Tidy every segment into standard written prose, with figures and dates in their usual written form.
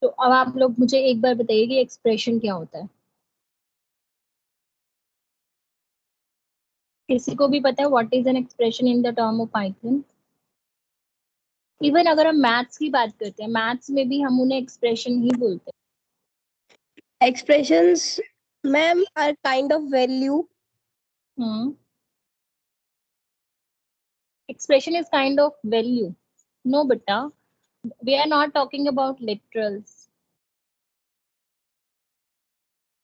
तो अब आप लोग मुझे एक बार बताइए कि एक्सप्रेशन क्या होता है। किसी को भी पता है what is an expression in the term of Python? Even अगर हम मैथ्स की बात करते हैं, मैथ्स में भी हम उन्हें एक्सप्रेशन ही बोलते Expressions, ma'am, are kind of value. हैं। Expression is kind of value. No, beta. We are not talking about literals.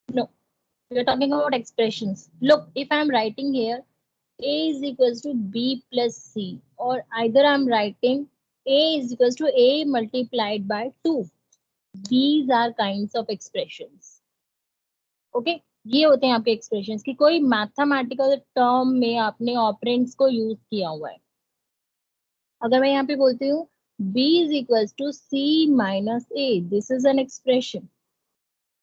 No, we are talking about expressions. Look, if I'm writing here, A is equals to B plus C, or either I'm writing A is equals to A multiplied by 2. These are kinds of expressions. Okay? ये होते हैं आपके expressions कि कोई mathematical term में आपने operands को use किया हुआ है। अगर मैं यहाँ पे बोलती हूँ b is equals to c minus a, this is an expression.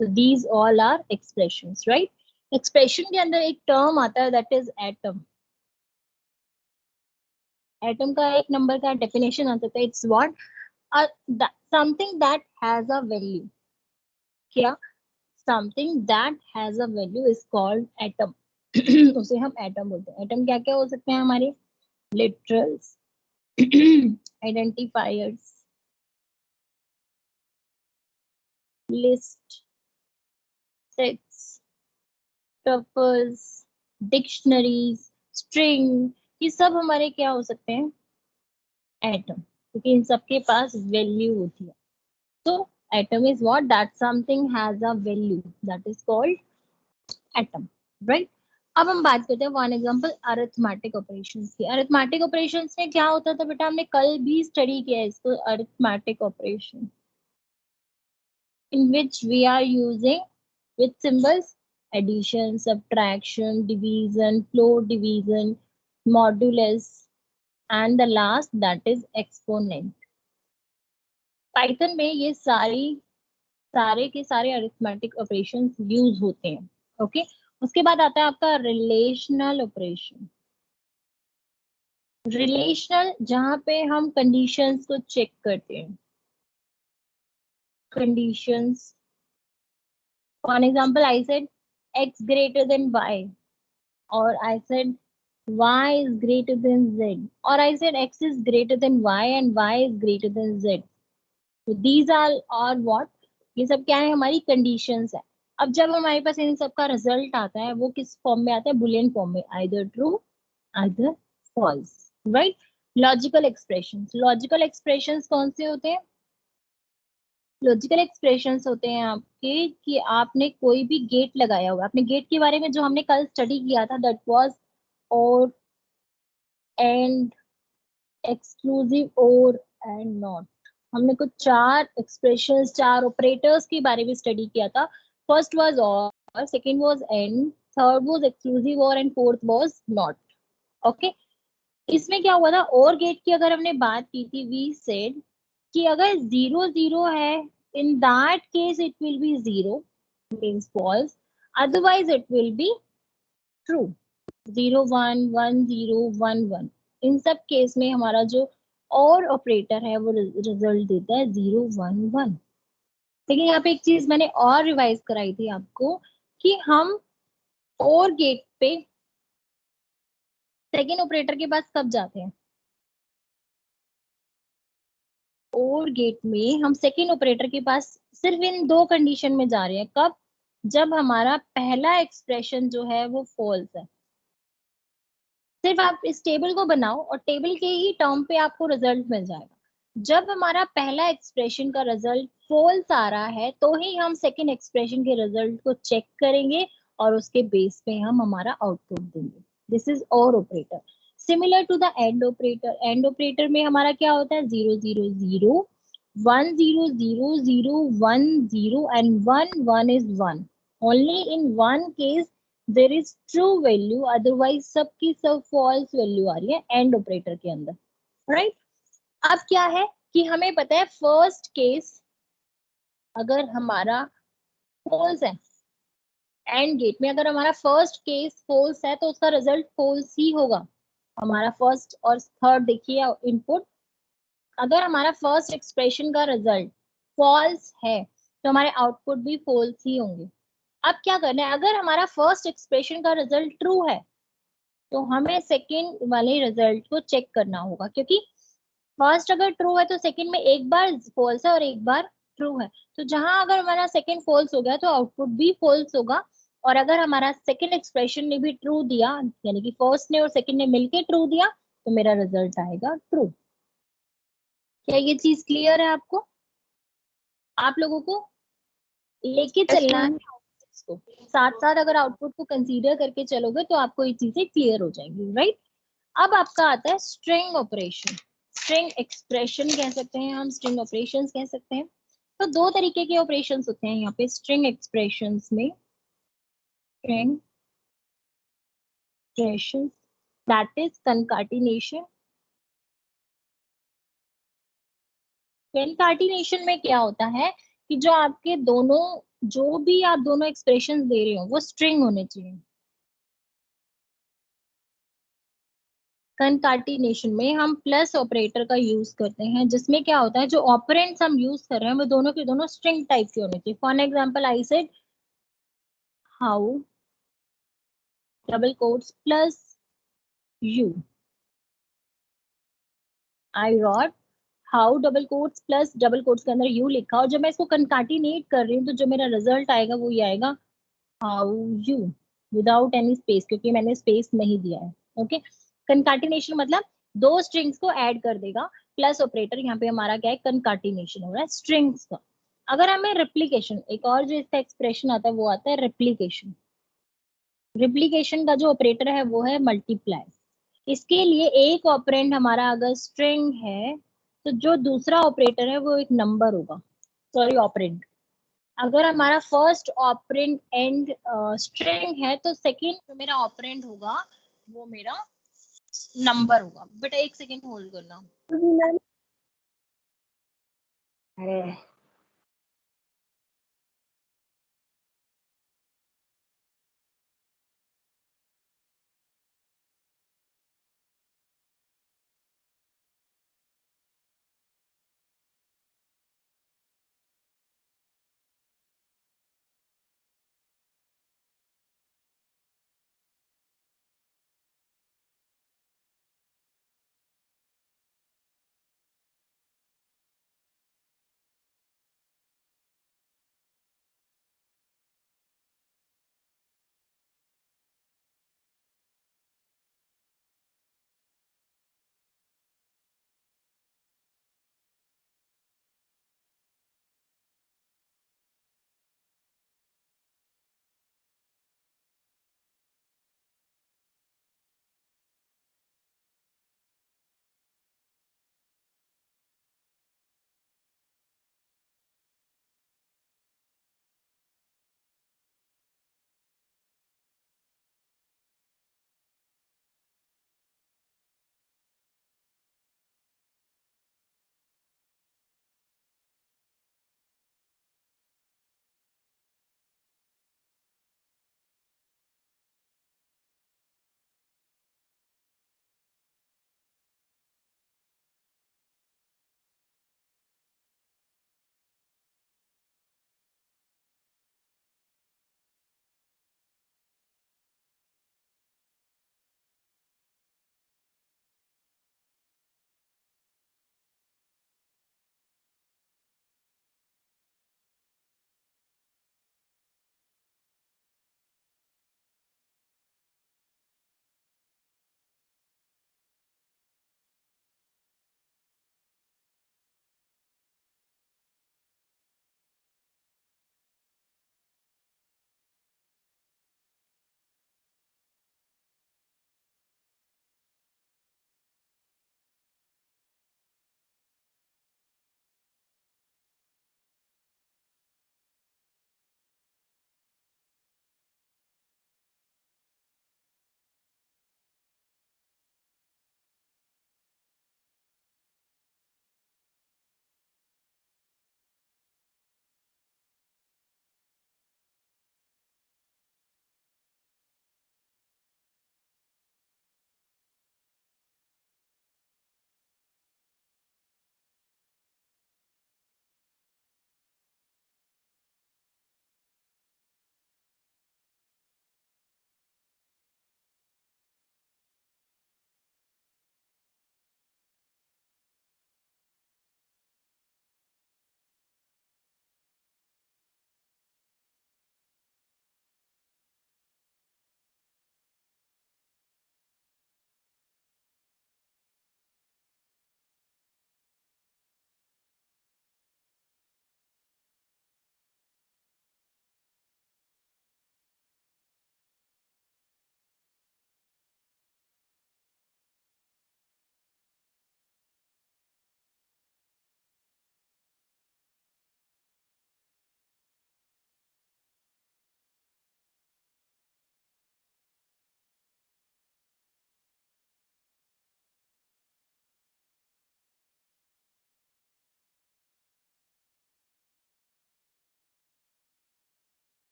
So these all are expressions, right? Expression के अंदर एक टर्म आता है that is atom. एटम का एक नंबर का डेफिनेशन आता है, it's what something that has a value. क्या? Something that has a value is called atom. उसे हम एटम बोलते हैं. एटम क्या क्या हो सकते हैं हमारे? Literals, identifiers, list, sets, tuples, dictionaries, string, ये सब हमारे क्या हो सकते हैं? एटम. क्योंकि इन सब के पास वैल्यू होती है. तो atom is what? That something has a value, that is called atom, right? अब हम बात करते हैं वन एग्जांपल अरिथमेटिक ऑपरेशंस की. अरिथमेटिक ऑपरेशंस में क्या होता था बेटा? हमने कल भी स्टडी किया है इसको. Arithmetic operation in which we are using with symbols addition, subtraction, division, floor division, modulus, and the last that is exponent. Python में ये सारे के सारे अरिथमेटिक ऑपरेशंस यूज होते हैं. ओके उसके बाद आता है आपका रिलेशनल ऑपरेशन. रिलेशनल जहां पे हम कंडीशंस को चेक करते हैं. Conditions, for example I said x greater than y, or I said y is greater than z, or I said x is greater than y and y is greater than z. So these are what? ये सब क्या है? हमारी conditions है. अब जब हमारे पास इन सब का रिजल्ट आता है वो किस फॉर्म में आता है? बुलियन फॉर्म में, either true either false, right? Logical expressions. Logical expressions कौन से होते हैं? लॉजिकल एक्सप्रेशंस होते हैं आपके कि आपने कोई भी गेट लगाया हुआ. आपने गेट के बारे में जो हमने कल स्टडी किया था दैट वाज और, and, exclusive or, and not. हमने कुछ चार एक्सप्रेशंस, चार ऑपरेटर्स के बारे में स्टडी किया था. First was or, second was and, third was exclusive or, and fourth was not. Okay इसमें क्या हुआ था? और गेट की अगर हमने बात की थी, वी सेड कि अगर 0 0 है, in that case it will be 0, means false, otherwise it will be true. 0 1 1 0 1 1, इन सब केस में हमारा जो और ऑपरेटर है वो रिजल्ट देता है 0 1 1. लेकिन यहाँ पे एक चीज मैंने और रिवाइज कराई थी आपको कि हम और गेट पे सेकेंड ऑपरेटर के पास कब जाते हैं? और गेट में हम सेकेंड ऑपरेटर के पास सिर्फ इन दो कंडीशन में जा रहे हैं. कब? जब हमारा पहला एक्सप्रेशन जो है वो फॉल्स है. सिर्फ आप इस टेबल को बनाओ और टेबल के ही टर्म पे आपको रिजल्ट मिल जाएगा. जब हमारा पहला एक्सप्रेशन का रिजल्ट फॉल्स आ रहा है तो ही हम सेकेंड एक्सप्रेशन के रिजल्ट को चेक करेंगे और उसके बेस पे हम हमारा आउटपुट देंगे. This is or operator. Similar to the and operator. And operator में हमारा क्या होता है? 0 0 0 1 0 0 0 1 0 and 1 1 is 1. Only in one case there is true value, otherwise सबकी सब false value आ रही है एंड ऑपरेटर के अंदर, राइट? अब क्या है कि हमें पता है फर्स्ट केस अगर हमारा फॉल्स है, एंड गेट में अगर हमारा फर्स्ट केस फॉल्स है तो उसका रिजल्ट फॉल्स ही होगा. हमारा फर्स्ट और थर्ड देखिए इनपुट अगर हमारा फर्स्ट एक्सप्रेशन का रिजल्ट फॉल्स है तो हमारे आउटपुट भी फॉल्स ही होंगे। अब क्या करना है, अगर हमारा फर्स्ट एक्सप्रेशन का रिजल्ट ट्रू है तो हमें सेकंड वाले रिजल्ट को चेक करना होगा, क्योंकि फर्स्ट अगर ट्रू है तो सेकंड में एक बार फॉल्स है और एक बार ट्रू है। तो जहां अगर हमारा सेकंड फॉल्स हो गया तो आउटपुट भी फॉल्स होगा। और अगर हमारा सेकंड एक्सप्रेशन ने भी ट्रू दिया, यानी कि फर्स्ट ने और सेकंड ने मिलके ट्रू दिया, तो मेरा रिजल्ट आएगा ट्रू। क्या ये चीज क्लियर है आपको? आप लोगों को लेके यस चलना है मैम। outputs को, साथ साथ अगर आउटपुट को कंसीडर करके चलोगे तो आपको ये चीजें क्लियर हो जाएंगी, राइट। अब आपका आता है स्ट्रिंग ऑपरेशन। स्ट्रिंग एक्सप्रेशन कह सकते हैं हम, स्ट्रिंग ऑपरेशंस कह सकते हैं। तो दो तरीके के ऑपरेशंस होते हैं यहाँ पे स्ट्रिंग एक्सप्रेशंस में। String expression that is concatenation. Concatenation में क्या होता है कि जो आपके दोनों, जो भी आप दोनों एक्सप्रेशंस दे रहे हो वो स्ट्रिंग होने चाहिए। कंकाटिनेशन में हम प्लस ऑपरेटर का यूज करते हैं, जिसमें क्या होता है जो ऑपरेंड्स हम यूज कर रहे हैं वो दोनों के दोनों स्ट्रिंग टाइप के होने चाहिए। For example I said how double quotes plus U, I wrote how double quotes plus double quotes के अंदर यू लिखा, और जब मैं इसको कंकाटिनेट कर रही हूँ तो जो मेरा रिजल्ट आएगा वो ये आएगा how you, without any space, क्योंकि मैंने स्पेस नहीं दिया है। ओके, कंकाटिनेशन मतलब दो स्ट्रिंग्स को ऐड कर देगा। प्लस ऑपरेटर यहाँ पे हमारा क्या है, कंकाटिनेशन हो रहा है स्ट्रिंग्स का। अगर हमें रिप्लीकेशन, एक और जो इसका एक्सप्रेशन आता है वो आता है रिप्लीकेशन। रिप्लीकेशन का जो ऑपरेटर है वो है मल्टीप्लाई। इसके लिए एक ऑपरेंड हमारा अगर स्ट्रिंग है तो जो दूसरा ऑपरेटर है वो एक नंबर होगा, सॉरी ऑपरेंड। अगर हमारा फर्स्ट ऑपरेंड एंड स्ट्रिंग है तो सेकंड जो मेरा ऑपरेंड होगा वो मेरा नंबर होगा। बेटा एक सेकंड होल्ड करना। मैम अरे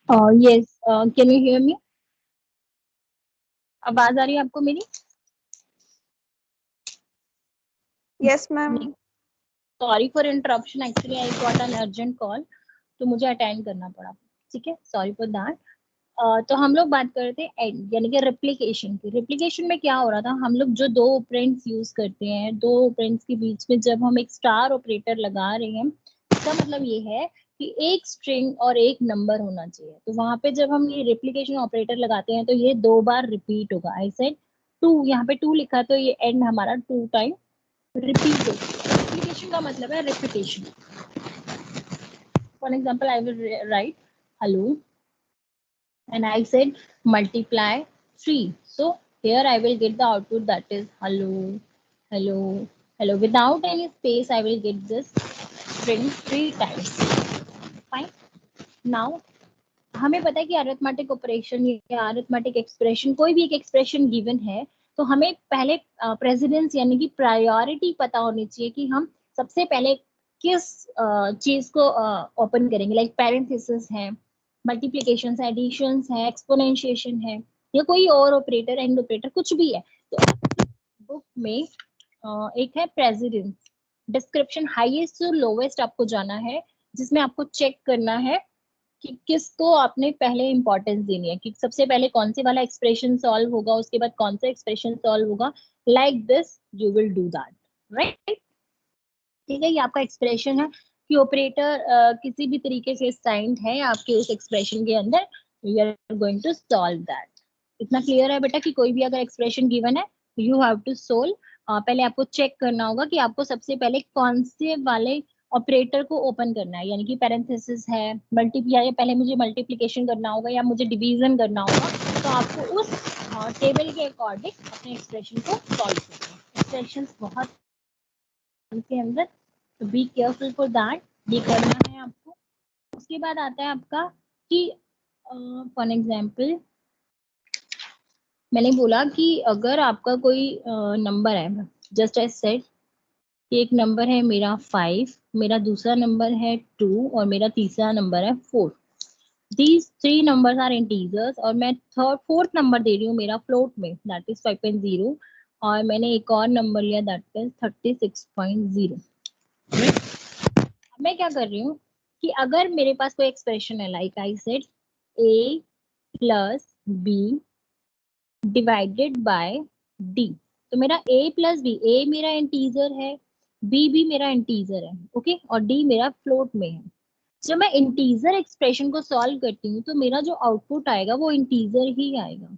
Yes, can you hear me? आवाज आ रही है आपको मेरी? Yes, ma'am. Sorry for interruption, actually I got an urgent call, तो मुझे अटेंड करना पड़ा। ठीक है, सॉरी फॉर दैट। तो हम लोग बात करते हैं एंड यानी कि रेप्लिकेशन की। रेप्लिकेशन में क्या हो रहा था, हम लोग जो दो ऑपरेंड्स यूज करते हैं, दो ऑपरेंड्स के बीच में जब हम एक स्टार ऑपरेटर लगा रहे हैं, इसका मतलब ये है कि एक स्ट्रिंग और एक नंबर होना चाहिए। तो वहां पे जब हम ये रेप्लिकेशन ऑपरेटर लगाते हैं तो ये 2 बार रिपीट होगा। आई सेड 2, यहाँ पे 2 लिखा तो ये एंड हमारा 2 टाइम रिपीट होगा। रेप्लिकेशन का मतलब है repetition. For example I will right hello and I said multiply 3. So here I will get the output that is hello, hello, hello. Without any space, I will get this string 3 times. Fine. Now हमें पता है कि arithmetic operation या arithmetic expression, कोई भी एक expression given है तो हमें पहले प्रेसिडेंस यानी कि प्रायोरिटी पता होनी चाहिए कि हम सबसे पहले किस चीज को ओपन करेंगे। लाइक पैरेंथेसिस है, मल्टीप्लिकेशन है, एडिशन है, एक्सपोनेंशिएशन है, या कोई और ऑपरेटर, एंड ऑपरेटर, कुछ भी है। तो बुक में एक है precedence, description highest to lowest आपको जाना है, जिसमें आपको चेक करना है कि किसको आपने पहले इंपॉर्टेंस देनी है, कि सबसे पहले कौन से वाला एक्सप्रेशन सॉल्व होगा, उसके बाद कौन सा एक्सप्रेशन सॉल्व होगा। Like this you will do that, right. ठीक है, ये आपका एक्सप्रेशन है कि ऑपरेटर किसी भी तरीके से साइंड है आपके उस एक्सप्रेशन के अंदर, you are going to solve that. इतना क्लियर है बेटा कि कोई भी अगर एक्सप्रेशन गिवन है यू हैव टू सोल्व। पहले आपको चेक करना होगा कि आपको सबसे पहले कौन से वाले ऑपरेटर को ओपन करना है, यानी कि पैरेंथेसिस है, मल्टीप्लाई, पहले मुझे मल्टीप्लिकेशन करना होगा या मुझे डिवीजन करना होगा, तो आपको उस टेबल के अकॉर्डिंग अपने एक्सप्रेशन को सॉल्व करना है। एक्सप्रेशन बहुत के अंदर, तो बी केयरफुल फॉर दैट, ये करना है आपको। उसके बाद आता है आपका कि फॉर एग्जाम्पल मैंने बोला कि अगर आपका कोई नंबर है, जस्ट एज सेड, एक नंबर है मेरा 5, मेरा दूसरा नंबर है 2 और मेरा तीसरा नंबर है 4। दीज 3 नंबर्स आर इंटीजर्स और मैं थर्ड फोर्थ नंबर दे रही हूँ मेरा फ्लोट में, दैट इज 5.0, और मैंने एक और नंबर लिया दैट इज 36.0। मैं क्या कर रही हूँ कि अगर मेरे पास कोई एक्सप्रेशन है, like I said a plus B divided by D, तो मेरा a प्लस बी, a मेरा इंटीजर है, b भी मेरा इंटीजर है, ओके, और d मेरा फ्लोट में है। जब मैं इंटीजर एक्सप्रेशन को सॉल्व करती हूँ तो मेरा जो आउटपुट आएगा वो इंटीजर ही आएगा।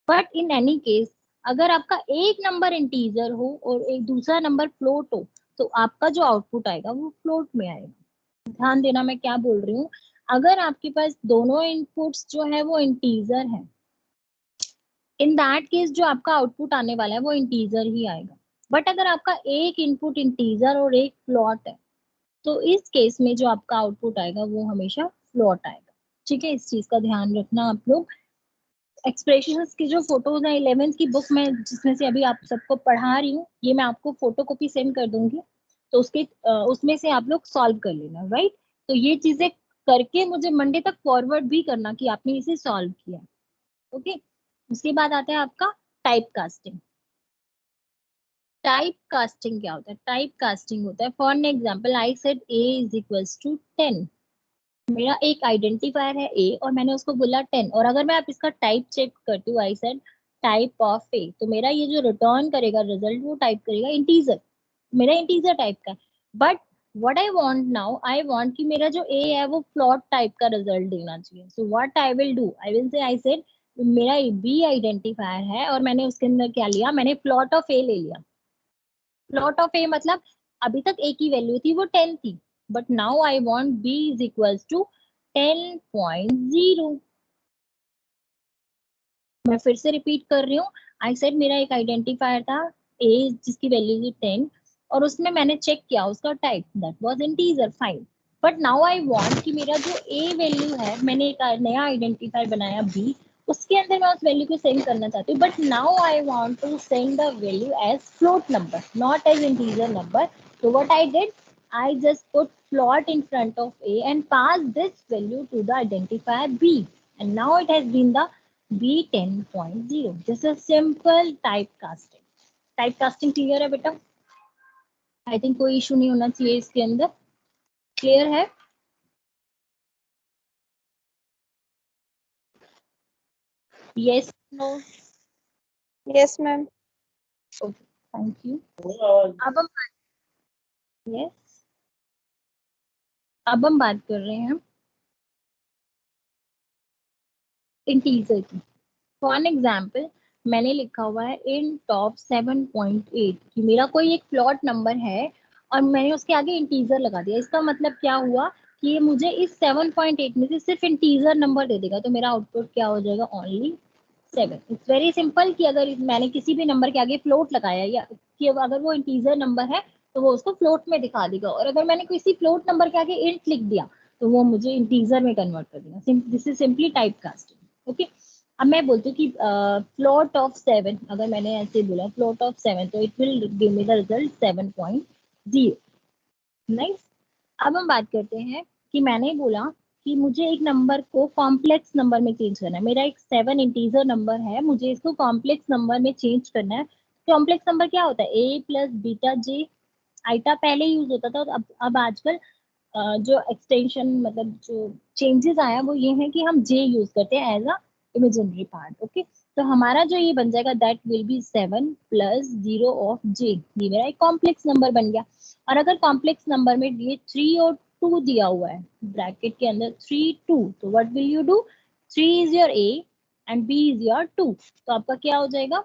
बट इन एनी केस अगर आपका एक नंबर इंटीजर हो और एक दूसरा नंबर फ्लोट हो, तो आपका जो आउटपुट आएगा वो फ्लोट में आएगा। ध्यान देना मैं क्या बोल रही हूँ। अगर आपके पास दोनों इनपुट्स जो है वो इंटीजर है, इन दैट केस जो आपका आउटपुट आने वाला है वो इंटीजर ही आएगा। बट अगर आपका एक इनपुट इंटीजर और एक फ्लोट है, तो इस केस में जो आपका आउटपुट आएगा वो हमेशा फ्लोट आएगा। ठीक है, इस चीज का ध्यान रखना आप लोग। एक्सप्रेशंस की जो फोटोज है 11th की बुक में, जिसमें से अभी आप सबको पढ़ा रही हूँ, ये मैं आपको फोटो कॉपी सेंड कर दूंगी, तो उसके उसमें से आप लोग सॉल्व कर लेना, राइट। तो ये चीजें करके मुझे मंडे तक फॉरवर्ड भी करना कि आपने इसे सॉल्व किया, ओके। उसके बाद आता है आपका टाइप कास्टिंग। टाइप कास्टिंग क्या होता है? टाइप कास्टिंग होता है, for an example I said a is equals to 10। मेरा एक आइडेंटिफायर है a और मैंने उसको बोला 10, और अगर मैं आप इसका टाइप चेक करती हूँ, I said type of a, तो मेरा ये जो रिटर्न करेगा रिजल्ट वो टाइप करेगा इंटीजर, मेरा इंटीजर टाइप का। But what I want now, I want कि मेरा जो a है वो फ्लोट टाइप का रिजल्ट देना चाहिए। सो what I will do, I will से आई सेड मेरा b आइडेंटिफायर है और मैंने उसके अंदर क्या लिया, मैंने प्लॉट ऑफ a ले लिया। प्लॉट ऑफ ए मतलब अभी तक ए की वैल्यू थी वो 10 थी, but now I want B is equals to 10.0। मैं फिर से रिपीट कर रही हूँ। आई सेड मेरा एक आइडेंटिफायर था ए जिसकी वैल्यू थी 10, और उसमें मैंने चेक किया उसका type that was integer, fine. But now I want कि मेरा जो ए वैल्यू है, मैंने एक नया आइडेंटिफायर बनाया बी, उसके अंदर मैं उस वैल्यू को सेंड करना चाहती हूँ, but now I want to send the value as float number, not as integer number. तो what I did, I just put plot in front of A and pass this value to the identifier B. And now it has been the B10.0. This is simple typecasting. Typecasting clear है बेटा? I think कोई issue नहीं होना चाहिए इसके अंदर. Clear है? Yes, no? Yes, ma'am. Okay, thank you. अब हम yes. अब हम बात कर रहे हैं इंटीजर की. फॉर एग्जाम्पल मैंने लिखा हुआ है इन टॉप 7.8 कि मेरा कोई एक फ्लोट नंबर है और मैंने उसके आगे इंटीजर लगा दिया. इसका मतलब क्या हुआ कि ये मुझे इस 7.8 में से सिर्फ इंटीजर नंबर दे देगा. तो मेरा आउटपुट क्या हो जाएगा? ओनली 7. इट्स वेरी सिंपल कि अगर मैंने किसी भी नंबर के आगे फ्लोट लगाया या कि अगर वो इंटीजर नंबर है तो वो उसको फ्लोट में दिखा देगा, और अगर मैंने किसी फ्लोट नंबर के आगे इंट लिख दिया तो वो मुझे इंटीजर में कन्वर्ट कर देगा. This is simply type casting. Okay, अब मैं बोलती हूँ कि फ्लोट ऑफ 7, अगर मैंने ऐसे बोला फ्लोट ऑफ 7 तो it will give me the result 7.0. Nice. अब हम बात करते हैं कि मैंने बोला कि मुझे एक नंबर को कॉम्प्लेक्स नंबर में चेंज करना है. मेरा एक 7 इंटीजर नंबर है, मुझे इसको कॉम्प्लेक्स नंबर में चेंज करना है. कॉम्प्लेक्स नंबर क्या होता है? ए प्लस बीटा जे. आइटा पहले यूज होता था, अब आजकल जो एक्सटेंशन मतलब जो चेंजेस आया वो ये है कि हम जे यूज करते हैं as a imaginary part. Okay, तो हमारा जो ये बन जाएगा that will be 7 plus 0 of J. ये मेरा एक कॉम्प्लेक्स नंबर बन गया. और अगर कॉम्प्लेक्स नंबर में ये 3 और 2 दिया हुआ है ब्रैकेट के अंदर 3 2, तो what will you do? 3 is your A and B is your 2. तो आपका क्या हो जाएगा?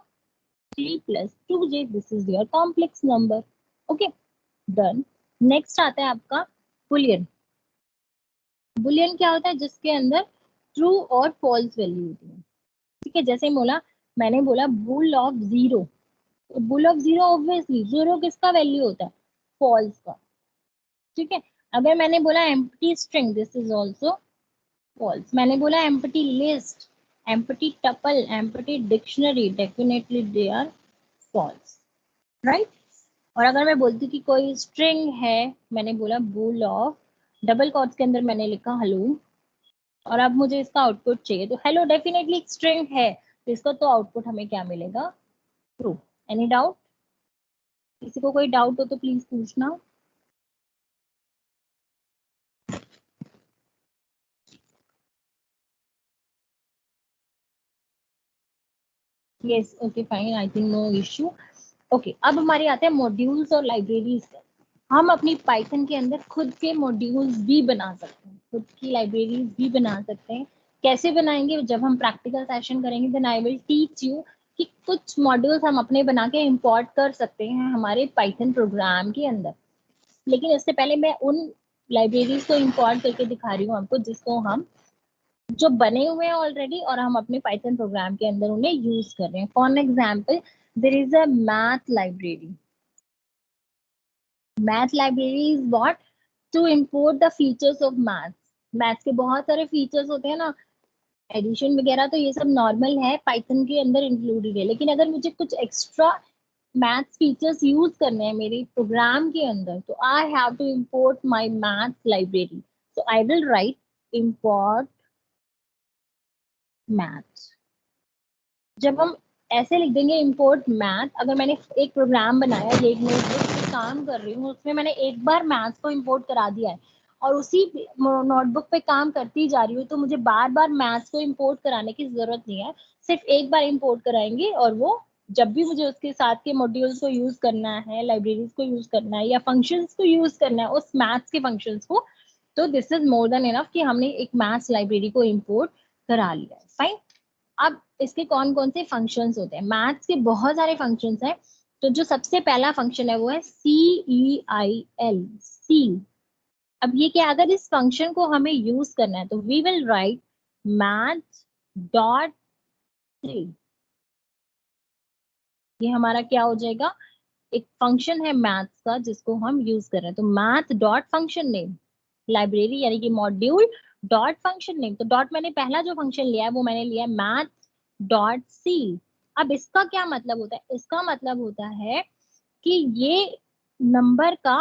3 plus 2j. This is your complex number. Okay, done. Next आता है आपका बुलियन. बुलियन क्या होता है? जिसके अंदर ट्रू और फॉल्स वैल्यू होती है. ठीक है, जैसे बोला मैंने बोला बुल ऑफ 0. तो बुल ऑफ 0 ऑब्वियसली 0 किसका वैल्यू होता है? फॉल्स का. ठीक है, अगर मैंने बोला empty string, this is also false. मैंने बोला empty list, empty tuple, empty dictionary, definitely they are false. Right. और अगर मैं बोलती हूँ कि कोई स्ट्रिंग है, मैंने बोला बुल ऑफ, डबल कोट्स के अंदर मैंने लिखा हेलो, और अब मुझे इसका आउटपुट चाहिए, तो हेलो डेफिनेटली एक स्ट्रिंग है, तो इसका तो आउटपुट हमें क्या मिलेगा? ट्रू. Any doubt? किसी को कोई डाउट हो तो प्लीज पूछना. Yes, okay fine, I think no issue. Okay, अब हमारे आते हैं मॉड्यूल्स और लाइब्रेरीज. हम अपनी पाइथन के अंदर खुद के मॉड्यूल्स भी बना सकते हैं, खुद की लाइब्रेरीज भी बना सकते हैं. कैसे बनाएंगे? जब हम प्रैक्टिकल सेशन करेंगे then I will teach you कि कुछ मॉड्यूल्स हम अपने बना के इंपोर्ट कर सकते हैं हमारे पाइथन प्रोग्राम के अंदर. लेकिन इससे पहले मैं उन लाइब्रेरीज को इंपोर्ट करके दिखा रही हूँ आपको जिसको हम जो बने हुए हैं ऑलरेडी और हम अपने पाइथन प्रोग्राम के अंदर उन्हें यूज कर रहे हैं. For example there is a math library. Math library is what? To import the features of maths. Maths के बहुत सारे फीचर्स होते हैं ना, एडिशन वगैरह, तो ये सब नॉर्मल है, पाइथन के अंदर इंक्लूडेड है. लेकिन अगर मुझे कुछ एक्स्ट्रा मैथ्स फीचर्स यूज करने हैं मेरे प्रोग्राम के अंदर, तो I have to import my maths library. So I will write import maths. जब हम ऐसे लिख देंगे इम्पोर्ट मैथ, अगर मैंने एक प्रोग्राम बनाया, ये एक नोटबुक पे काम कर रही हूँ, उसमें मैंने एक बार मैथ्स को इम्पोर्ट करा दिया है और उसी नोटबुक पे काम करती जा रही हूँ, तो मुझे बार बार मैथ्स को इम्पोर्ट कराने की जरूरत नहीं है. सिर्फ एक बार इम्पोर्ट कराएंगे और वो जब भी मुझे उसके साथ के मॉड्यूल्स को यूज करना है, लाइब्रेरीज को यूज करना है या फंक्शंस को यूज करना है उस मैथ्स के फंक्शंस को, तो this is more than enough कि हमने एक मैथ्स लाइब्रेरी को इम्पोर्ट करा लिया है. फाइन. अब इसके कौन कौन से फंक्शंस होते हैं? मैथ्स के बहुत सारे फंक्शंस हैं. तो जो सबसे पहला फंक्शन है वो है CEIL, सी. अब ये क्या? अगर इस फंक्शन को हमें यूज करना है तो we will write math dot ceil. ये हमारा क्या हो जाएगा? एक फंक्शन है मैथ्स का जिसको हम यूज कर रहे हैं. तो math dot function name, library यानी कि मॉड्यूल डॉट फंक्शन नेम. तो डॉट मैंने पहला जो फंक्शन लिया है वो मैंने लिया है मैथ डॉट सी. अब इसका क्या मतलब होता है? इसका मतलब होता है कि ये नंबर का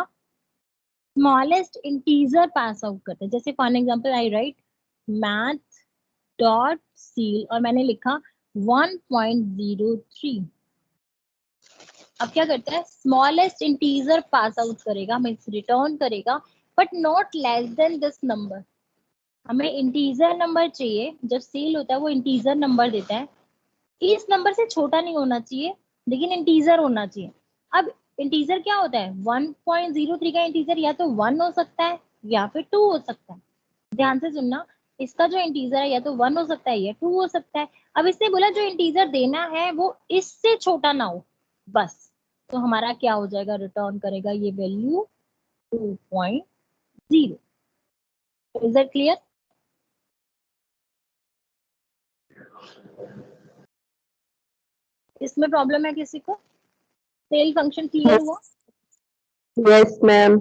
स्मॉलेस्ट इंटीजर पास आउट करते हैं। जैसे for example I write math dot seal और मैंने लिखा 1.03। अब क्या करता है, स्मॉलेस्ट इंटीजर पास आउट करेगा, मीन्स रिटर्न करेगा, but not less than this number. हमें इंटीजर नंबर चाहिए, जब सील होता है वो इंटीजर नंबर देता है, इस नंबर से छोटा नहीं होना चाहिए लेकिन इंटीजर होना चाहिए। अब इंटीजर क्या होता है, 1.03 का इंटीजर या तो 1 हो सकता है या फिर 2 हो सकता है। ध्यान से सुनना, इसका जो इंटीजर है या तो 1 हो सकता है या 2 हो सकता है। अब इससे बोला जो इंटीजर देना है वो इससे छोटा ना हो बस, तो हमारा क्या हो जाएगा, रिटर्न करेगा ये वैल्यू 2.0। Is that clear? इसमें प्रॉब्लम है किसी को? सेल फंक्शन क्लियर हुआ? Yes, ma'am.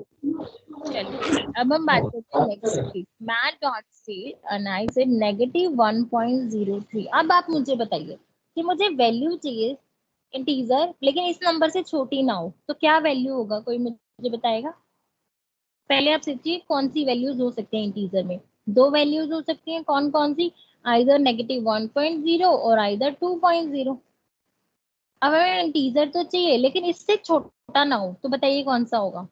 चलिए अब हम बात करते हैं नेक्स्ट की, math dot ceil and I said -1.03। अब आप मुझे बताइए कि मुझे वैल्यू चाहिए इंटीजर लेकिन इस नंबर से छोटी ना हो, तो क्या वैल्यू होगा, कोई मुझे बताएगा? पहले आप सोचिए कौन सी वैल्यूज हो सकते हैं इंटीजर में। दो वैल्यूज हो सकती हैं, कौन कौन सी, आइदर -1.0 और आइदर 2.0। अब हमें इंटीजर तो चाहिए लेकिन इससे छोटा ना हो, तो बताइए कौन सा होगा?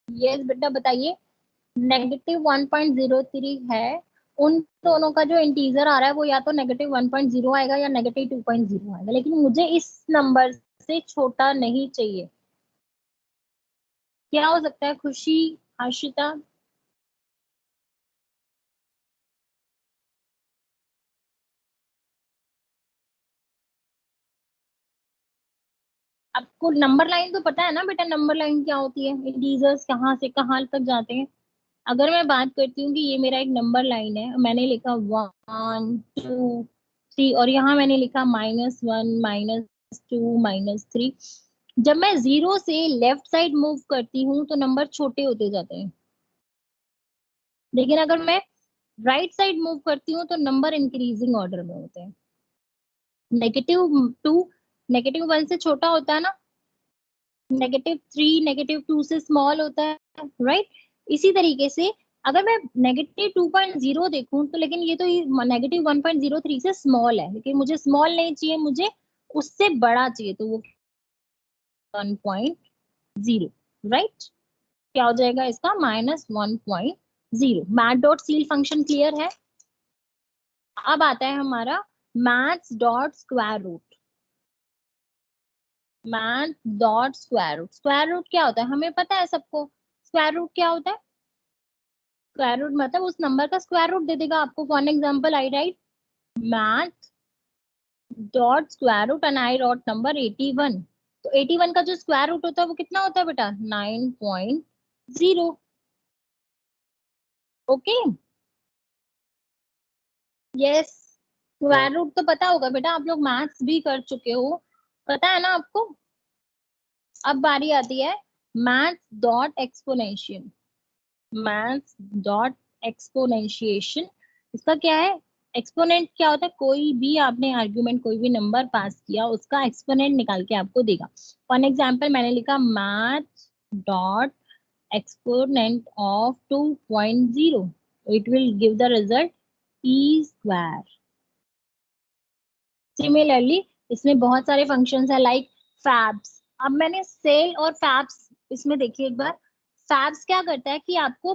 यस बेटा बताइए। -1.03 है, उन दोनों का जो इंटीजर आ रहा है वो या तो -1.0 आएगा या -2.0 आएगा, लेकिन मुझे इस नंबर से छोटा नहीं चाहिए। क्या हो सकता है खुशी, आशिता? आपको नंबर लाइन तो पता है ना बेटा, नंबर लाइन क्या होती है, इंटीजर्स कहाँ से कहाँ तक जाते हैं। अगर मैं बात करती हूँ कि ये मेरा एक नंबर लाइन है, मैंने लिखा 1 2 3 और यहाँ मैंने लिखा -1 -2 -3। जब मैं जीरो से लेफ्ट साइड मूव करती हूँ तो नंबर छोटे होते जाते हैं, लेकिन अगर मैं राइट साइड मूव करती हूँ तो नंबर इंक्रीजिंग ऑर्डर में होते हैं। -2 -1 से छोटा होता है ना, -3 -2 से स्मॉल होता है, राइट? इसी तरीके से अगर मैं -2.0 देखूं तो, लेकिन ये तो -1.03 से स्मॉल है, लेकिन मुझे स्मॉल नहीं चाहिए, मुझे उससे बड़ा चाहिए, तो वो 1.0, राइट? क्या हो जाएगा इसका, -1.0। Math dot ceil function clear है? अब आता है हमारा maths dot square root. Math dot square root, square root क्या होता है हमें पता है सबको। स्क्वायर रूट क्या होता है, स्क्वायर रूट मतलब उस नंबर का स्क्वायर रूट दे देगा आपको। For example I write math dot square root and I dot number 81। तो 81 का जो स्क्वायर रूट होता है वो कितना होता है बेटा, 9.0। Okay, yes. स्क्वायर रूट तो पता होगा बेटा, आप लोग मैथ्स भी कर चुके हो, पता है ना आपको। अब बारी आती है math dot exponential. Maths dot exponentiation, इसका क्या है, एक्सपोनेंट क्या होता है, कोई भी आपने आर्ग्यूमेंट कोई भी नंबर पास किया उसका एक्सपोनेंट निकाल के आपको देगा। फॉर एग्जांपल मैंने लिखा math dot exponent of 2.0, it will give the result E square. Similarly इसमें बहुत सारे फंक्शंस है लाइक फैब्स। अब मैंने सेल और फैब्स इसमें देखिए एक बार। फैब्स क्या करता है कि आपको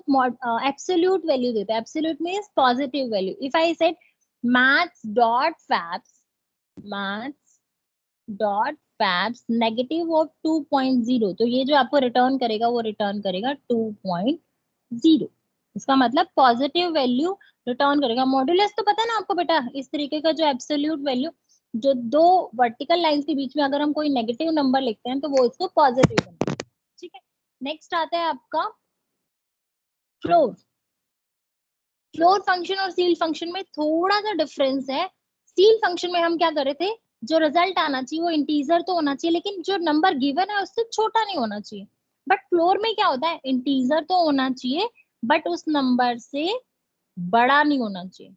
एब्सोल्यूट वैल्यू देता है, absolute means positive value. If I said maths dot fabs, maths dot fabs negative of 2.0, तो ये जो आपको रिटर्न करेगा वो रिटर्न करेगा 2.0। इसका मतलब पॉजिटिव वैल्यू रिटर्न करेगा। मॉड्यूलस तो पता है ना आपको बेटा, इस तरीके का जो एब्सोल्यूट वैल्यू, जो दो वर्टिकल लाइंस के बीच में अगर हम कोई नेगेटिव नंबर लिखते हैं तो वो इसको पॉजिटिव बनाते हैं। ठीक है, नेक्स्ट आता है आपका फ्लोर। फ्लोर फंक्शन और सील फंक्शन में थोड़ा सा डिफरेंस है। सील फंक्शन में हम क्या कर रहे थे, जो रिजल्ट आना चाहिए वो इंटीजर तो होना चाहिए लेकिन जो नंबर गिवन है उससे छोटा नहीं होना चाहिए। बट फ्लोर में क्या होता है, इंटीजर तो होना चाहिए बट उस नंबर से बड़ा नहीं होना चाहिए।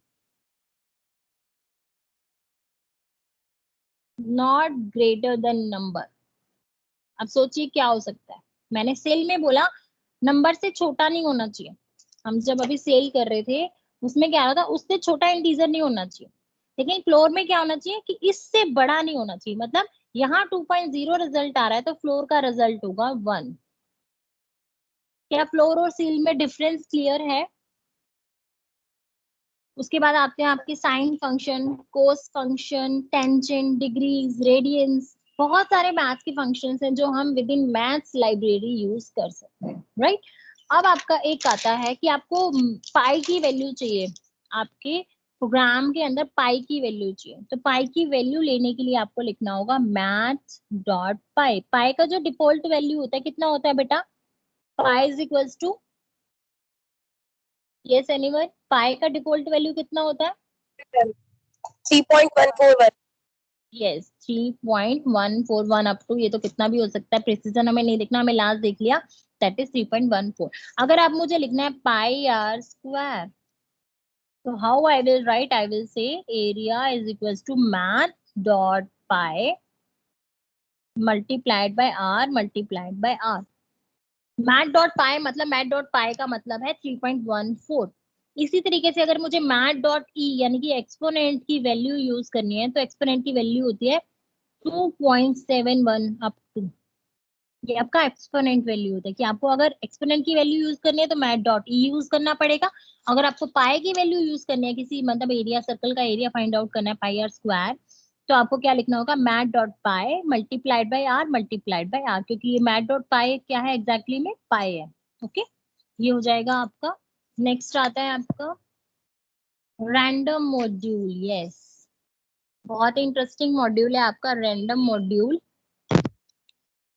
Not greater than number. अब सोचिए क्या हो सकता है। मैंने सेल में बोला नंबर से छोटा नहीं होना चाहिए। हम जब अभी सेल कर रहे थे उसमें क्या आ रहा था, उससे छोटा इंटीजर नहीं होना चाहिए। लेकिन फ्लोर में क्या होना चाहिए कि इससे बड़ा नहीं होना चाहिए। मतलब यहाँ 2.0 रिजल्ट आ रहा है तो फ्लोर का रिजल्ट होगा 1। क्या फ्लोर और सील में डिफरेंस क्लियर है? उसके बाद आते हैं आपके साइन फंक्शन, कोस फंक्शन, टेंजेंट, डिग्रीज, रेडियंस। बहुत सारे मैथ्स के फंक्शंस हैं जो हम with in maths library use कर सकते हैं, राइट। अब आपका एक आता है कि आपको पाई की वैल्यू चाहिए। आपके प्रोग्राम के अंदर पाई की वैल्यू चाहिए, तो पाई की वैल्यू लेने के लिए आपको लिखना होगा मैथ डॉट पाई। पाई का जो डिफॉल्ट वैल्यू होता है कितना होता है बेटा? Pi is equals to, yes anyone, pi का डिफॉल्ट वैल्यू कितना होता है? 3.141। यस 3.141 अप टू, ये तो कितना भी हो सकता है, प्रिसीजन हमें नहीं देखना, हमें लास्ट देख लिया, दैट इज 3.14। अगर आप मुझे लिखना है पाई आर स्क्वायर, तो how I will write, I will say area is equal to math dot pi multiplied by R multiplied by R. Math dot pi मतलब, मैथ डॉट पाई का मतलब है 3.14। इसी तरीके से अगर मुझे मैथ डॉट ई यानी कि एक्सपोनेंट की वैल्यू यूज करनी है, तो एक्सपोनेंट की वैल्यू होती है 2.71 अप टू, ये आपका एक्सपोनेंट वैल्यू होता है। कि आपको अगर एक्सपोनेंट की वैल्यू यूज करनी है तो मैथ डॉट ई यूज करना पड़ेगा। अगर आपको पाई की वैल्यू यूज करनी है, किसी मतलब एरिया, सर्कल का एरिया फाइंड आउट करना है, पाई आर स्क्वायर, तो आपको क्या लिखना होगा, math dot pi multiplied by R multiplied by R, क्योंकि ये मैथ डॉट पाई क्या है, एग्जैक्टली में पाई है। ओके, ये हो जाएगा आपका। नेक्स्ट आता है आपका रैंडम मॉड्यूल। यस, बहुत इंटरेस्टिंग मॉड्यूल है आपका रैंडम मॉड्यूल।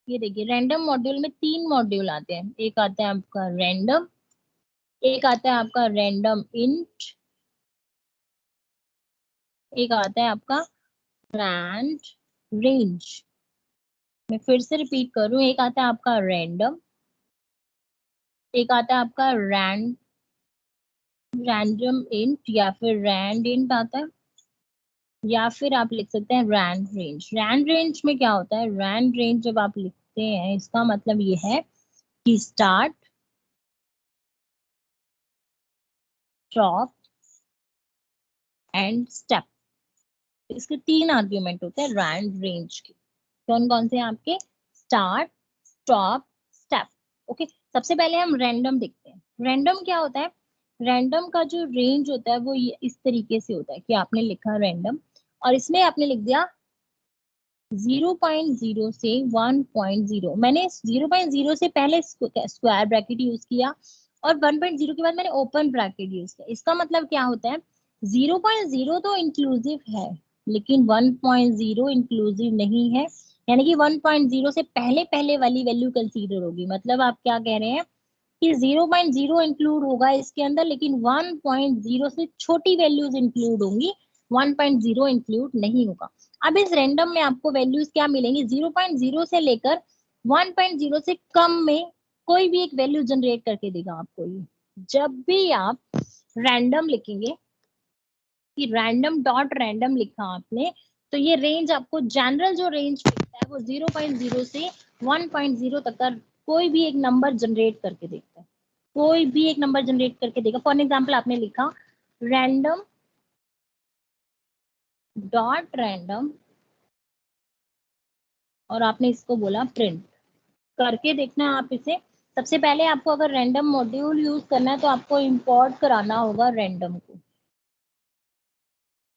ये देखिए, रैंडम मॉड्यूल में 3 मॉड्यूल आते हैं। एक आता है आपका रैंडम, एक आता है आपका रैंडम इंट, एक आता है आपका रैंड रेंज। मैं फिर से रिपीट करूं, एक आता है आपका रैंडम, एक आता है आपका रैंडम इंट या फिर रैंड इंट आता है, या फिर आप लिख सकते हैं रैंड रेंज। रैंड रेंज में क्या होता है, रैंड रेंज जब आप लिखते हैं इसका मतलब ये है कि स्टार्ट, स्टॉप एंड स्टेप। इसके 3 आर्ग्यूमेंट होते हैं रैंड रेंज के। कौन कौन से हैं आपके? Start, stop, step. ओके, सबसे पहले हम रैंडम देखते हैं। रैंडम क्या होता है? रैंडम का जो रेंज होता है वो इस तरीके से होता है कि आपने लिखा रैंडम और इसमें आपने लिख दिया 0.0 से 1.0। मैंने 0.0 से पहले स्क्वायर ब्रैकेट यूज किया और 1.0 के बाद मैंने ओपन ब्रैकेट यूज किया। इसका मतलब क्या होता है, 0.0 तो इंक्लूसिव है लेकिन 1.0 इंक्लूसिव नहीं है। यानी कि 1.0 से पहले पहले वाली वैल्यू कंसीडर होगी। मतलब आप क्या कह रहे हैं कि 0.0 इंक्लूड होगा इसके अंदर, लेकिन 1.0 से छोटी वैल्यूज इंक्लूड होंगी, 1.0 इंक्लूड नहीं होगा। अब इस रैंडम में आपको वैल्यूज क्या मिलेंगी, 0.0 से लेकर 1.0 से कम में कोई भी एक वैल्यू जनरेट करके देगा आपको ये। जब भी आप रैंडम लिखेंगे कि रैंडम डॉट रैंडम लिखा आपने, तो ये रेंज आपको जनरल जो रेंज मिलता है वो 0.0 से 1.0 तक का कोई भी एक नंबर जनरेट करके देता है। कोई भी एक नंबर जनरेट करके देगा। फॉर एग्जाम्पल आपने लिखा रैंडम डॉट रैंडम और आपने इसको बोला प्रिंट, करके देखना आप इसे। सबसे पहले आपको अगर रैंडम मॉड्यूल यूज करना है तो आपको इंपोर्ट कराना होगा रैंडम को।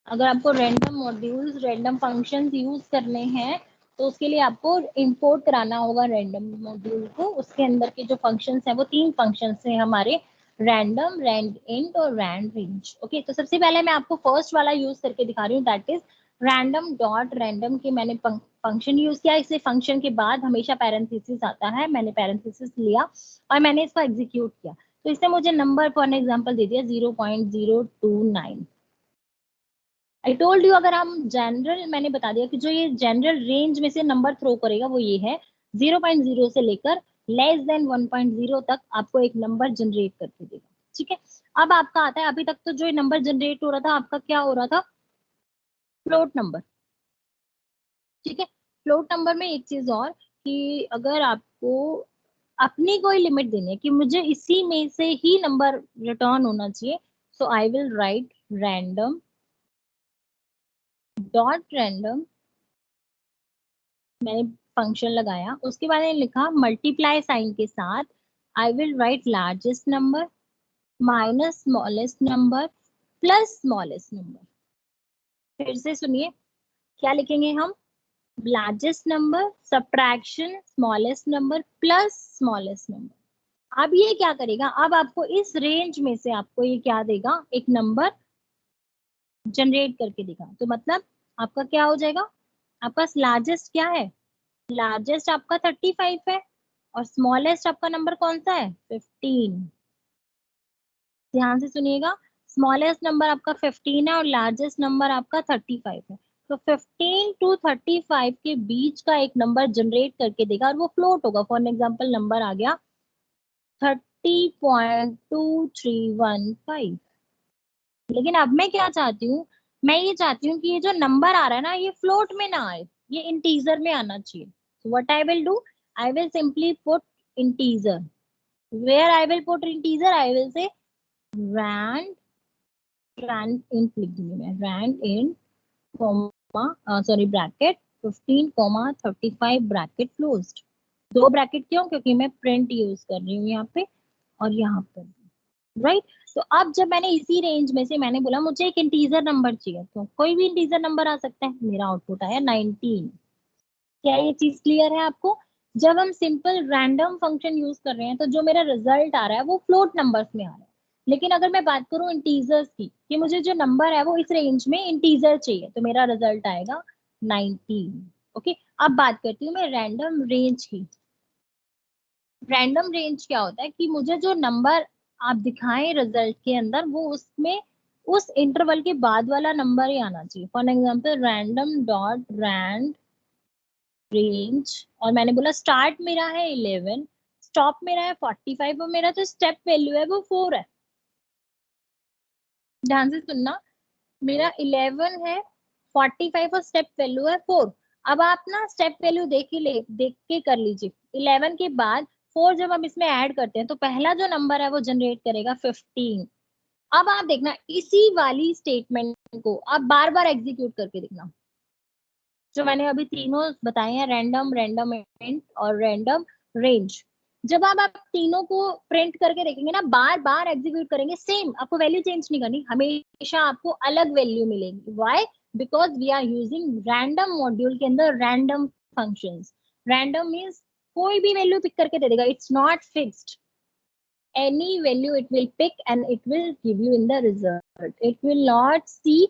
अगर आपको random modules, random functions use करने हैं तो उसके लिए आपको इंपोर्ट कराना होगा रैंडम मॉड्यूल को। उसके अंदर के जो फंक्शंस हैं वो 3 फंक्शंस हैं हमारे, रैंडम, रैंड इंट और रैंड रेंज। ओके, तो सबसे पहले मैं आपको फर्स्ट वाला यूज करके दिखा रही हूँ, that is random dot random के मैंने फंक्शन यूज किया। इसे फंक्शन के बाद हमेशा पैरेंथेसिस आता है, मैंने पैरेंथेसिस लिया और मैंने इसको एग्जीक्यूट किया। तो इसने मुझे नंबर फॉर एग्जाम्पल दे दिया 0.029। आई टोल्ड यू, अगर हम जनरल, मैंने बता दिया कि जो ये जनरल रेंज में से नंबर थ्रो करेगा वो ये है, 0.0 से लेकर लेस देन 1.0 तक आपको एक नंबर जनरेट करके देगा। ठीक है, अब आपका आता है, अभी तक तो जो नंबर जनरेट हो रहा था आपका क्या हो रहा था, फ्लोट नंबर। ठीक है। फ्लोट नंबर में एक चीज और कि अगर आपको अपनी कोई लिमिट देनी है कि मुझे इसी में से ही नंबर रिटर्न होना चाहिए, so I will write random dot random, मैंने फंक्शन लगाया, उसके बाद मैंने लिखा मल्टीप्लाई साइन के साथ I will write largest number minus smallest number plus smallest number. फिर से सुनिए, क्या लिखेंगे हम? Largest number subtraction smallest number plus smallest number. अब ये क्या करेगा, अब आपको इस रेंज में से आपको ये क्या देगा, एक नंबर जनरेट करके देगा। तो मतलब आपका क्या हो जाएगा, आपका लार्जेस्ट क्या है, लार्जेस्ट आपका 35 है और स्मॉलेस्ट आपका नंबर कौन सा है, 15। ध्यान से सुनिएगा, स्मॉलेस्ट नंबर आपका 15 है और लार्जेस्ट नंबर आपका 35 है। तो 15 टू 35 के बीच का एक नंबर जनरेट करके देगा और वो फ्लोट होगा। फॉर एग्जाम्पल नंबर आ गया 30.2315। लेकिन अब मैं क्या चाहती हूँ, मैं ये चाहती हूँ कि ये जो नंबर आ रहा है ना, ये फ्लोट में ना आए, ये इंटीजर में आना चाहिए। So what I will do, I will simply put integer. Where I will put integer, I will say rand int लिख दूंगी मैं, rand int comma sorry bracket 15, 35 bracket closed. दो ब्रैकेट क्यों, क्योंकि मैं प्रिंट यूज कर रही हूँ यहाँ पे और यहाँ पर, राइट। तो अब जब मैंने इसी रेंज में से मैंने बोला मुझे एक इंटीजर नंबर चाहिए, तो कोई भी इंटीजर नंबर आ सकता है, मेरा आउटपुट आया 19। क्या ये चीज क्लियर है आपको? जब हम सिंपल रैंडम फंक्शन यूज कर रहे हैं तो जो मेरा रिजल्ट आ रहा है वो फ्लोट नंबर्स में आ रहा है। लेकिन अगर मैं बात करूं इंटीजर्स की कि मुझे जो नंबर है वो इस रेंज में इंटीजर चाहिए, तो मेरा रिजल्ट आएगा 19। ओके, अब बात करती हूँ मैं रैंडम रेंज की। रैंडम रेंज क्या होता है कि मुझे जो नंबर आप दिखाएं रिजल्ट के अंदर, वो उसमें उस इंटरवल के बाद वाला नंबर ही आना चाहिए। For example random dot rand range, और मैंने बोला स्टार्ट मेरा है 11, स्टॉप मेरा है 45 और मेरा जो स्टेप वैल्यू है वो 4 है। ध्यान से सुनना, मेरा 11 है, 45 और स्टेप वैल्यू है 4। अब आप ना स्टेप वैल्यू देख के कर लीजिए। 11 के बाद 4 जब हम इसमें ऐड करते हैं तो पहला जो नंबर है वो जनरेट करेगा 15। अब आप देखना इसी वाली स्टेटमेंट को आप बार बार एग्जीक्यूट करके देखना, जो मैंने अभी तीनों बताए हैं, रैंडम, रैंडम इंट और रैंडम रेंज। जब आप तीनों को प्रिंट करके देखेंगे ना, बार बार एग्जीक्यूट करेंगे, सेम, आपको वैल्यू चेंज नहीं करनी, हमेशा आपको अलग वैल्यू मिलेगी। Why? Because we are using random module के अंदर रैंडम फंक्शंस। रैंडम मीन्स कोई भी वैल्यू पिक करके दे देगा, it's not fixed. any value it will pick and it will give you in the result. It will not see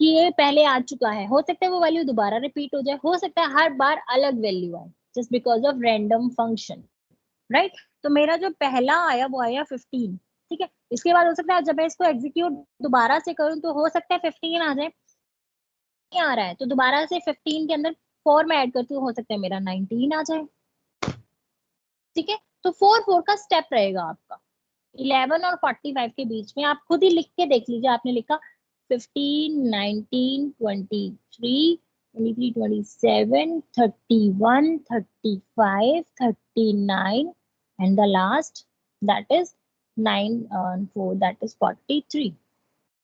कि ये पहले आ चुका है, हो सकता है वो वैल्यू दोबारा रिपीट हो जाए, हो सकता है हर बार अलग वैल्यू आए, just because of random function, right. तो मेरा जो पहला आया वो आया 15, ठीक है। इसके बाद हो सकता है जब मैं इसको एग्जीक्यूट दोबारा से करूँ तो हो सकता है 15 आ जाए, नहीं आ रहा है तो दोबारा से 15 के अंदर 4 में ऐड करती हूँ, हो सकता है मेरा 19 आ जाए, ठीक है। तो 4 का स्टेप रहेगा आपका 11 और 45 के बीच में। आप खुद ही लिख के देख लीजिए, आपने लिखा 15, 19, 23, 23, 27, 31, 35, 39 and the last that is 9 and 4 that is 43।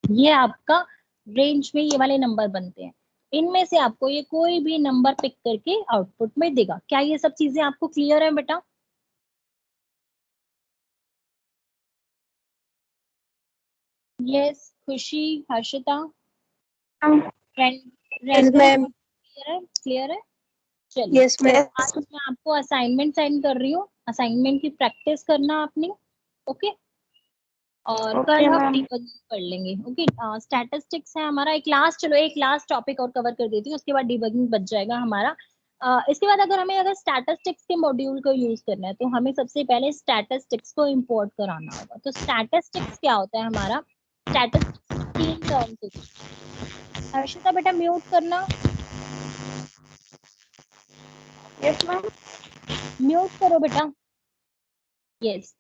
ये आपका रेंज में ये वाले नंबर बनते हैं। इनमें से आपको ये कोई भी नंबर पिक करके आउटपुट में देगा। क्या ये सब चीजें आपको क्लियर है बेटा? यस, खुशी, Harshita, Yes, random ma'am. Clear है? क्लियर है, चलिए। Yes, तो ma'am. आज मैं आपको असाइनमेंट सेंड कर रही हूँ, असाइनमेंट की प्रैक्टिस करना अपनी, ओके। और कल Okay, हम ma'am. डिबगिंग कर लेंगे, ओके। स्टैटिस्टिक्स है हमारा एक लास्ट, चलो एक लास्ट टॉपिक और कवर कर देती हूँ, उसके बाद डिबगिंग बच जाएगा हमारा। इसके बाद अगर स्टैटिस्टिक्स के मॉड्यूल को यूज करना है तो हमें सबसे पहले स्टैटिस्टिक्स को इंपोर्ट कराना होगा। तो स्टैटिस्टिक्स क्या होता है हमारा? स्टैटिस्टिक्स 3 टर्म्स होती है। हर्षिता बेटा म्यूट करना, Yes, ma'am. म्यूट करो बेटा। यस,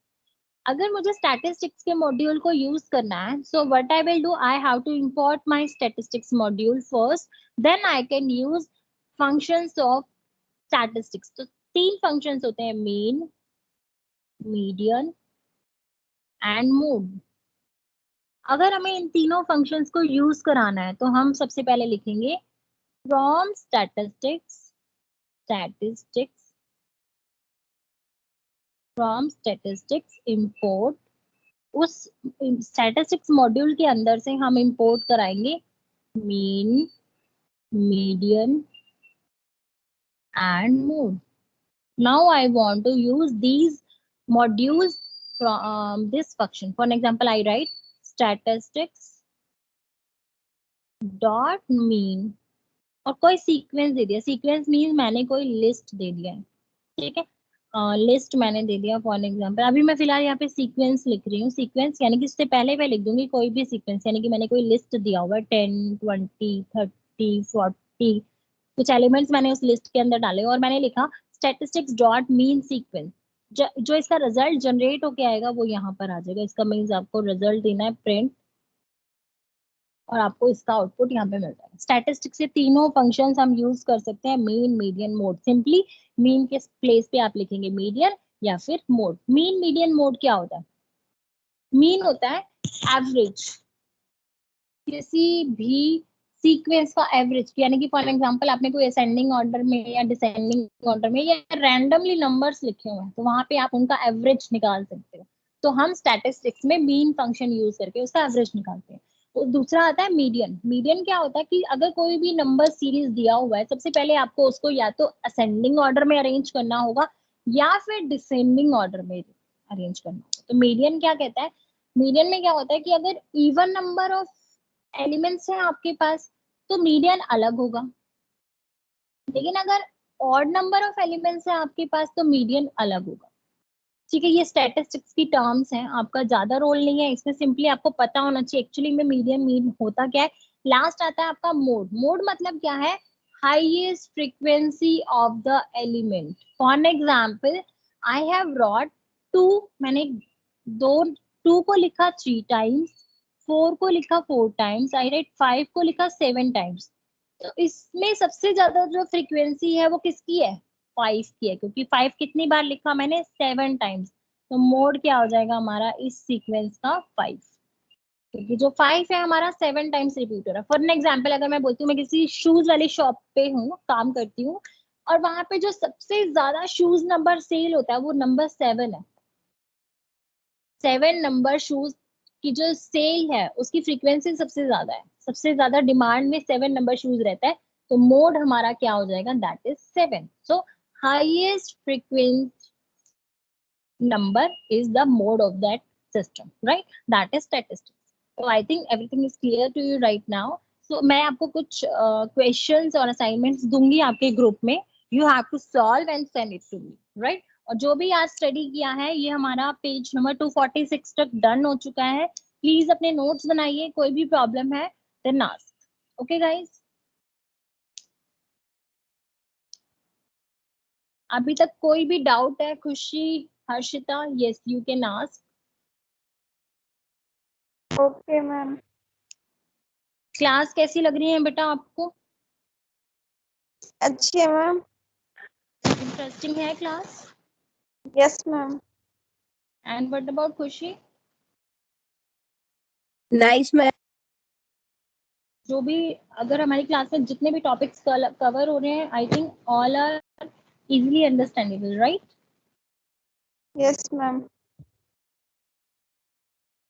अगर मुझे स्टैटिस्टिक्स के मॉड्यूल को यूज करना है, so what I will do, I have to import my statistics module first, then I can use functions of statistics. तो 3 फंक्शंस होते हैं, मीन, मीडियन एंड मोड। अगर हमें इन तीनों फंक्शंस को यूज कराना है तो हम सबसे पहले लिखेंगे फ्रॉम स्टैटिस्टिक्स इंपोर्ट। उस स्टैटिस्टिक्स मॉड्यूल के अंदर से हम इंपोर्ट कराएंगे mean, median and mode. Now I want to use these modules from this function. For an example, I write statistics dot mean और कोई सीक्वेंस दे दिया। सीक्वेंस मीन मैंने कोई लिस्ट दे दिया है, ठीक है। लिस्ट मैंने दे दिया फॉर एग्जांपल। अभी मैं फिलहाल यहाँ पे सीक्वेंस लिख रही हूँ। सीक्वेंस यानी कि इससे पहले मैं लिख दूंगी कोई भी सीक्वेंस, यानी कि मैंने कोई लिस्ट दिया हुआ है 10, 20, 30, 40 कुछ एलिमेंट्स मैंने उस लिस्ट के अंदर डाले और मैंने लिखा स्टैटिस्टिक्स डॉट मीन सीक्वेंस। जो इसका रिजल्ट जनरेट होके आएगा वो यहाँ पर आ जाएगा। इसका मीन्स आपको रिजल्ट देना है प्रिंट और आपको इसका आउटपुट यहाँ पे मिलता है। स्टैटिस्टिक्स से तीनों फंक्शंस हम यूज कर सकते हैं, mean, median, mode. Simply mean के प्लेस पे आप लिखेंगे मीडियन या फिर मोड। मीन, मीडियन, मोड क्या होता है? मीन होता है एवरेज, किसी भी सीक्वेंस का एवरेज, यानी कि फॉर एग्जांपल आपने कोई असेंडिंग ऑर्डर में या डिसेंडिंग ऑर्डर में या रैंडमली नंबर्स लिखे हुए हैं तो वहां पे आप उनका एवरेज निकाल सकते हो। तो हम स्टैटिस्टिक्स में मीन फंक्शन यूज करके उसका एवरेज निकालते हैं। और दूसरा आता है मीडियन। मीडियन क्या होता है कि अगर कोई भी नंबर सीरीज दिया हुआ है, सबसे पहले आपको उसको या तो असेंडिंग ऑर्डर में अरेंज करना होगा या फिर डिसेंडिंग ऑर्डर में अरेंज करना होगा। तो मीडियन क्या कहता है? मीडियन में क्या होता है कि अगर इवन नंबर ऑफ एलिमेंट्स हैं आपके पास तो मीडियन अलग होगा, लेकिन अगर ऑड नंबर ऑफ एलिमेंट्स हैं आपके पास तो मीडियन अलग होगा, ठीक है। ये स्टैटिस्टिक्स की टर्म्स हैं, आपका ज्यादा रोल नहीं है इसमें, सिंपली आपको पता होना चाहिए एक्चुअली में मीडियन मीन होता क्या है। लास्ट आता है आपका मोड। मोड मतलब क्या है? Highest frequency of the element. For example I have brought 2, मैंने दो 2 को लिखा 3 टाइम्स, 4 को लिखा 4 टाइम्स, आई राइट 5 को लिखा 7 टाइम्स। तो इसमें सबसे ज्यादा जो फ्रीक्वेंसी है वो किसकी है? 5 की है, क्योंकि 5 कितनी बार लिखा मैंने? 7 टाइम्स। तो मोड क्या हो जाएगा हमारा इस सीक्वेंस का? 5, क्योंकि जो 5 है हमारा 7 टाइम्स रिपीट हो रहा है। फॉर एन एग्जाम्पल अगर मैं बोलती हूँ मैं किसी शूज वाली शॉप पे हूँ, काम करती हूँ, और वहां पे जो सबसे ज्यादा शूज नंबर सेल होता है वो नंबर 7 है। 7 नंबर शूज की जो सेल है उसकी फ्रीक्वेंसी सबसे ज्यादा है, सबसे ज्यादा डिमांड में 7 नंबर शूज रहता है। तो मोड हमारा क्या हो जाएगा? That is 7। So highest frequent number is the mode of that system, right? That is statistics. So I think everything is clear to you right now. So मैं आपको कुछ questions और assignments दूंगी आपके ग्रुप में, you have to solve and send it to me, right? और जो भी आज स्टडी किया है ये हमारा पेज नंबर 246 तक डन हो चुका है। प्लीज अपने नोट्स बनाइए, कोई भी प्रॉब्लम है देन आस्क। ओके गाइस, अभी तक कोई भी डाउट है? Khushi, Harshita, yes you can ask. Okay ma'am. Class कैसी लग रही है बेटा आपको? अच्छी है मैम। इंटरेस्टिंग है class? Yes ma'am. And what about Khushi? Nice ma'am. जो भी अगर हमारी क्लास में जितने भी टॉपिक्स कवर हो रहे हैं I think all are easily understandable, right? Yes ma'am.